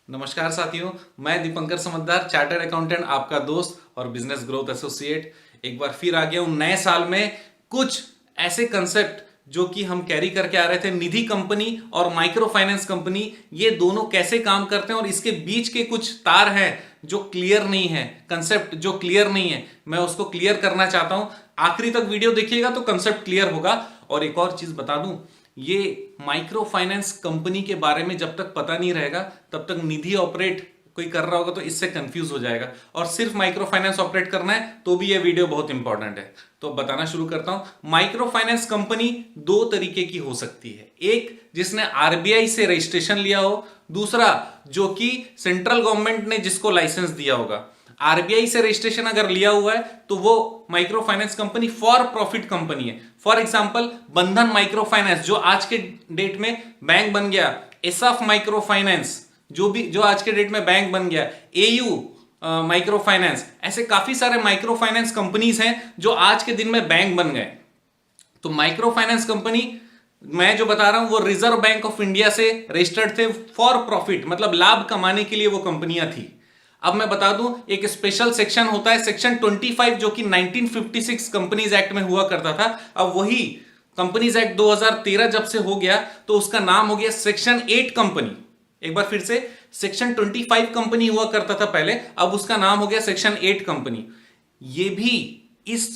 नमस्कार साथियों, मैं दीपंकर समझदार, चार्टर्ड अकाउंटेंट, आपका दोस्त और बिजनेस ग्रोथ एसोसिएट एक बार फिर आ गया हूं नए साल में। कुछ ऐसे कंसेप्ट जो कि हम कैरी करके आ रहे थे, निधि कंपनी और माइक्रो फाइनेंस कंपनी, ये दोनों कैसे काम करते हैं और इसके बीच के कुछ तार हैं जो क्लियर नहीं है, कंसेप्ट जो क्लियर नहीं है, मैं उसको क्लियर करना चाहता हूं। आखिरी तक वीडियो देखिएगा तो कंसेप्ट क्लियर होगा। और एक और चीज बता दूं, ये माइक्रो फाइनेंस कंपनी के बारे में जब तक पता नहीं रहेगा तब तक निधि ऑपरेट कोई कर रहा होगा तो इससे कंफ्यूज हो जाएगा, और सिर्फ माइक्रो फाइनेंस ऑपरेट करना है तो भी ये वीडियो बहुत इंपॉर्टेंट है। तो बताना शुरू करता हूं। माइक्रो फाइनेंस कंपनी दो तरीके की हो सकती है, एक जिसने आरबीआई से रजिस्ट्रेशन लिया हो, दूसरा जो कि सेंट्रल गवर्नमेंट ने जिसको लाइसेंस दिया होगा। आरबीआई से रजिस्ट्रेशन अगर लिया हुआ है तो वो micro finance company for profit company है। फॉर एग्जांपल बंधन माइक्रो फाइनेंस जो आज के डेट में बैंक बन गया, एसएफ माइक्रो फाइनेंस जो आज के डेट में बैंक बन गया, एयू माइक्रो फाइनेंस, ऐसे काफी सारे माइक्रो फाइनेंस कंपनीज हैं जो आज के दिन में बैंक बन गए। तो माइक्रो फाइनेंस कंपनी मैं जो बता रहा हूं वो रिजर्व बैंक ऑफ इंडिया से रजिस्टर्ड थे, फॉर प्रॉफिट मतलब लाभ कमाने के लिए वो कंपनियां थी। अब मैं बता दूं, एक स्पेशल सेक्शन होता है सेक्शन 25 जो कि 1956 कंपनीज एक्ट में हुआ करता था। अब वही कंपनीज एक्ट 2013 जब से हो गया तो उसका नाम हो गया सेक्शन 8 कंपनी। एक बार फिर से, सेक्शन 25 कंपनी हुआ करता था पहले, अब उसका नाम हो गया सेक्शन 8 कंपनी। ये भी इस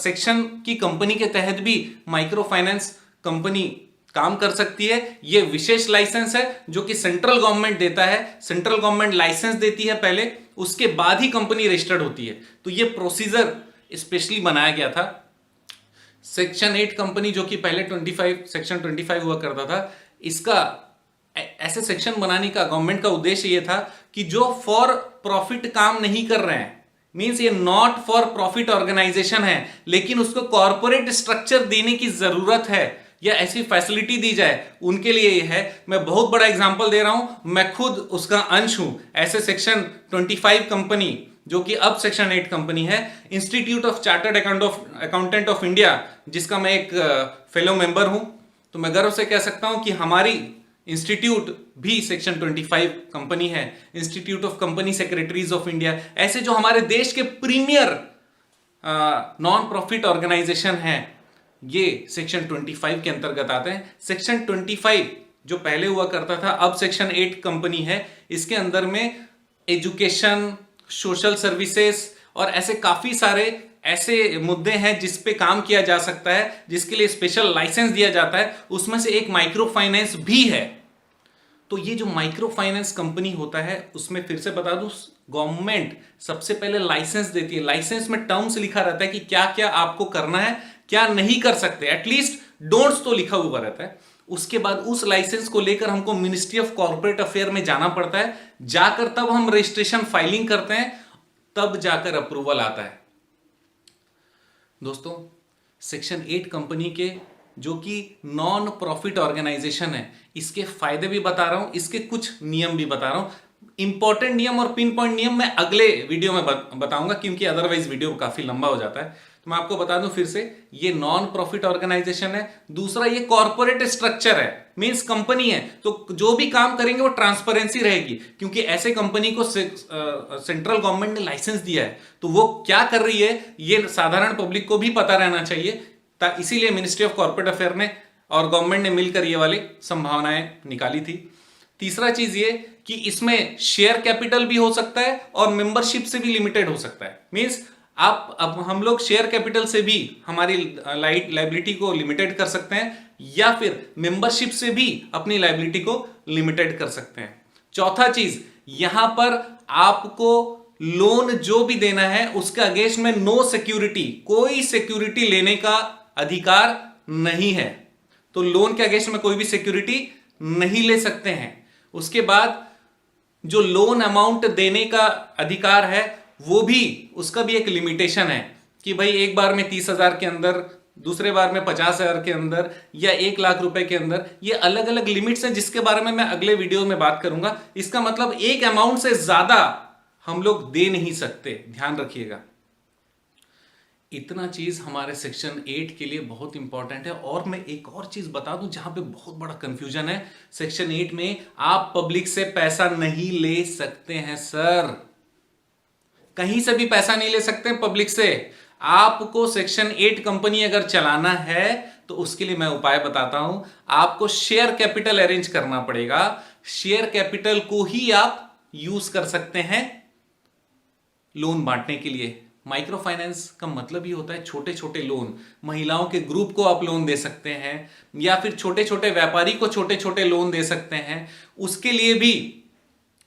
सेक्शन की कंपनी के तहत भी माइक्रो फाइनेंस कंपनी काम कर सकती है। यह विशेष लाइसेंस है जो कि सेंट्रल गवर्नमेंट देता है। सेंट्रल गवर्नमेंट लाइसेंस देती है पहले, उसके बाद ही कंपनी रजिस्टर्ड होती है। तो यह प्रोसीजर स्पेशली बनाया गया था। सेक्शन 8 कंपनी जो कि पहले सेक्शन 25 हुआ करता था, इसका ऐसे सेक्शन बनाने का गवर्नमेंट का उद्देश्य यह था कि जो फॉर प्रॉफिट काम नहीं कर रहे हैं, मींस ये नॉट फॉर प्रॉफिट ऑर्गेनाइजेशन है, लेकिन उसको कॉर्पोरेट स्ट्रक्चर देने की जरूरत है या ऐसी फैसिलिटी दी जाए, उनके लिए ये है। मैं बहुत बड़ा एग्जांपल दे रहा हूं, मैं खुद उसका अंश हूं। ऐसे सेक्शन 25 कंपनी जो कि अब सेक्शन 8 कंपनी है, institute of chartered accountant of India, जिसका मैं एक फेलो मेंबर हूं, तो मैं गर्व से कह सकता हूं कि हमारी इंस्टीट्यूट भी सेक्शन 25 कंपनी है। Institute of company secretaries of India, ऐसे जो हमारे देश के प्रीमियर नॉन प्रॉफिट ऑर्गेनाइजेशन हैं, ये सेक्शन 25 के अंतर्गत आते हैं। सेक्शन 25 जो पहले हुआ करता था, अब सेक्शन 8 कंपनी है। इसके अंदर में एजुकेशन, सोशल सर्विसेज और ऐसे काफी सारे ऐसे मुद्दे हैं जिस पे काम किया जा सकता है, जिसके लिए स्पेशल लाइसेंस दिया जाता है। उसमें से एक माइक्रो फाइनेंस भी है। तो ये जो माइक्रो फाइनेंस कंपनी होता है, उसमें फिर से बता दूं, गवर्नमेंट सबसे पहले लाइसेंस देती है। लाइसेंस में टर्म्स लिखा रहता है कि क्या क्या आपको करना है, क्या नहीं कर सकते, एटलीस्ट डोंट्स तो लिखा हुआ रहता है। उसके बाद उस लाइसेंस को लेकर हमको मिनिस्ट्री ऑफ कॉर्पोरेट अफेयर में जाना पड़ता है, जाकर तब हम रजिस्ट्रेशन फाइलिंग करते हैं, तब जाकर अप्रूवल आता है। दोस्तों, सेक्शन 8 कंपनी के जो कि नॉन प्रॉफिट ऑर्गेनाइजेशन है, इसके फायदे भी बता रहा हूं, इसके कुछ नियम भी बता रहा हूं। इंपॉर्टेंट नियम और पिन पॉइंट नियम मैं अगले वीडियो में बताऊंगा, क्योंकि अदरवाइज वीडियो काफी लंबा हो जाता है। तो मैं आपको बता दूं फिर से, ये नॉन प्रॉफिट ऑर्गेनाइजेशन है। दूसरा, ये कॉर्पोरेट स्ट्रक्चर है, मींस कंपनी है, तो जो भी काम करेंगे वो ट्रांसपेरेंसी रहेगी, क्योंकि ऐसे कंपनी को सेंट्रल गवर्नमेंट ने लाइसेंस दिया है, तो वो क्या कर रही है ये साधारण पब्लिक को भी पता रहना चाहिए। इसीलिए मिनिस्ट्री ऑफ कॉर्पोरेट अफेयर ने और गवर्नमेंट ने मिलकर ये वाली संभावनाएं निकाली थी। तीसरा चीज ये कि इसमें शेयर कैपिटल भी हो सकता है और मेंबरशिप से भी लिमिटेड हो सकता है। मींस अब हम लोग शेयर कैपिटल से भी हमारी लाइबिलिटी को लिमिटेड कर सकते हैं, या फिर मेंबरशिप से भी अपनी लाइबिलिटी को लिमिटेड कर सकते हैं। चौथा चीज, यहां पर आपको लोन जो भी देना है उसके अगेंस्ट में नो सिक्योरिटी, कोई सिक्योरिटी लेने का अधिकार नहीं है। तो लोन के अगेंस्ट में कोई भी सिक्योरिटी नहीं ले सकते हैं। उसके बाद जो लोन अमाउंट देने का अधिकार है, वो भी, उसका भी एक लिमिटेशन है कि भाई एक बार में 30,000 के अंदर, दूसरे बार में 50,000 के अंदर, या 1,00,000 रुपए के अंदर। ये अलग अलग लिमिट्स हैं जिसके बारे में मैं अगले वीडियो में बात करूंगा। इसका मतलब एक अमाउंट से ज्यादा हम लोग दे नहीं सकते, ध्यान रखिएगा। इतना चीज हमारे सेक्शन 8 के लिए बहुत इंपॉर्टेंट है। और मैं एक और चीज बता दूं जहां पे बहुत बड़ा कंफ्यूजन है। सेक्शन 8 में आप पब्लिक से पैसा नहीं ले सकते हैं सर, कहीं से भी पैसा नहीं ले सकते हैं पब्लिक से। आपको सेक्शन 8 कंपनी अगर चलाना है तो उसके लिए मैं उपाय बताता हूं। आपको शेयर कैपिटल अरेंज करना पड़ेगा। शेयर कैपिटल को ही आप यूज कर सकते हैं लोन बांटने के लिए। माइक्रो फाइनेंस का मतलब ही होता है छोटे छोटे लोन। महिलाओं के ग्रुप को आप लोन दे सकते हैं, या फिर छोटे छोटे व्यापारी को छोटे छोटे लोन दे सकते हैं। उसके लिए भी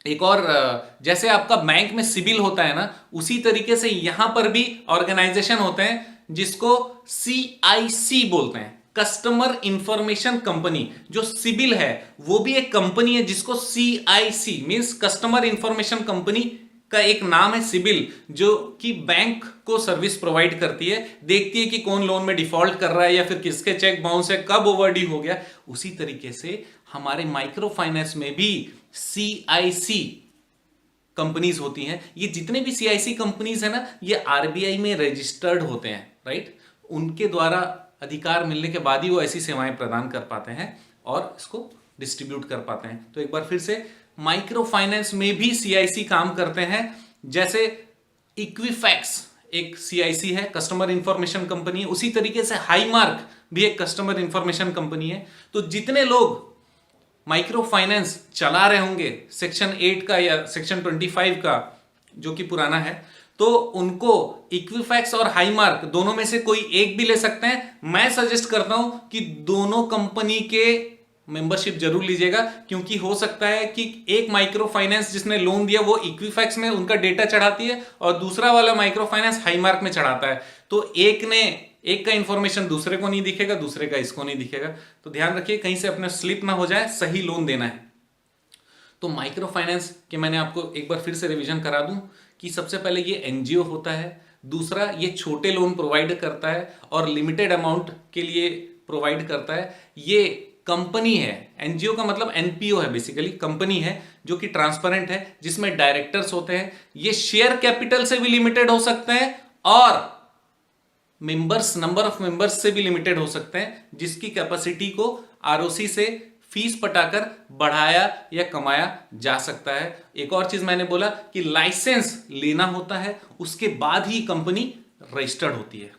एक और, जैसे आपका बैंक में सिबिल होता है ना, उसी तरीके से यहां पर भी ऑर्गेनाइजेशन होते हैं जिसको CIC बोलते हैं, कस्टमर इंफॉर्मेशन कंपनी। जो सिबिल है वो भी एक कंपनी है जिसको CIC means customer information company का एक नाम है सिबिल, जो कि बैंक को सर्विस प्रोवाइड करती है, देखती है कि कौन लोन में डिफॉल्ट कर रहा है या फिर किसके चेक बाउंस है, कब ओवरड्यू हो गया। उसी तरीके से हमारे माइक्रो फाइनेंस में भी CIC कंपनीज होती हैं। ये जितने भी CIC कंपनीज है ना, ये RBI में रजिस्टर्ड होते हैं, राइट। उनके द्वारा अधिकार मिलने के बाद ही वो ऐसी सेवाएं प्रदान कर पाते हैं और इसको डिस्ट्रीब्यूट कर पाते हैं। तो एक बार फिर से, माइक्रो फाइनेंस में भी CIC काम करते हैं। जैसे इक्विफैक्स एक CIC है, कस्टमर इंफॉर्मेशन कंपनी है। उसी तरीके से हाईमार्क भी एक कस्टमर इंफॉर्मेशन कंपनी है। तो जितने लोग माइक्रो फाइनेंस चला रहे होंगे सेक्शन 8 का या सेक्शन 25 का, जो कि पुराना है, तो उनको इक्विफैक्स और हाईमार्क दोनों में से कोई एक भी ले सकते हैं। मैं सजेस्ट करता हूं कि दोनों कंपनी के मेंबरशिप जरूर लीजिएगा, क्योंकि हो सकता है कि एक माइक्रो फाइनेंस जिसने लोन दिया वो इक्विफैक्स में उनका डेटा चढ़ाती है और दूसरा वाला माइक्रो फाइनेंस हाईमार्क में चढ़ाता है। तो एक का इंफॉर्मेशन दूसरे को नहीं दिखेगा, दूसरे का इसको नहीं दिखेगा। तो ध्यान रखिए कहीं से अपने स्लिप ना हो जाए, सही लोन देना है। तो माइक्रो फाइनेंस के मैंने आपको एक बार फिर से रिवीजन करा दूं कि सबसे पहले ये NGO होता है, दूसरा ये छोटे लोन प्रोवाइड करता है और लिमिटेड अमाउंट के लिए प्रोवाइड करता है। ये कंपनी है, NGO का मतलब NPO है, बेसिकली कंपनी है जो कि ट्रांसपेरेंट है, जिसमें डायरेक्टर्स होते हैं। ये शेयर कैपिटल से भी लिमिटेड हो सकते हैं और मेंबर्स, नंबर ऑफ मेंबर्स से भी लिमिटेड हो सकते हैं, जिसकी कैपेसिटी को ROC से फीस पटाकर बढ़ाया या कमाया जा सकता है। एक और चीज मैंने बोला कि लाइसेंस लेना होता है, उसके बाद ही कंपनी रजिस्टर्ड होती है।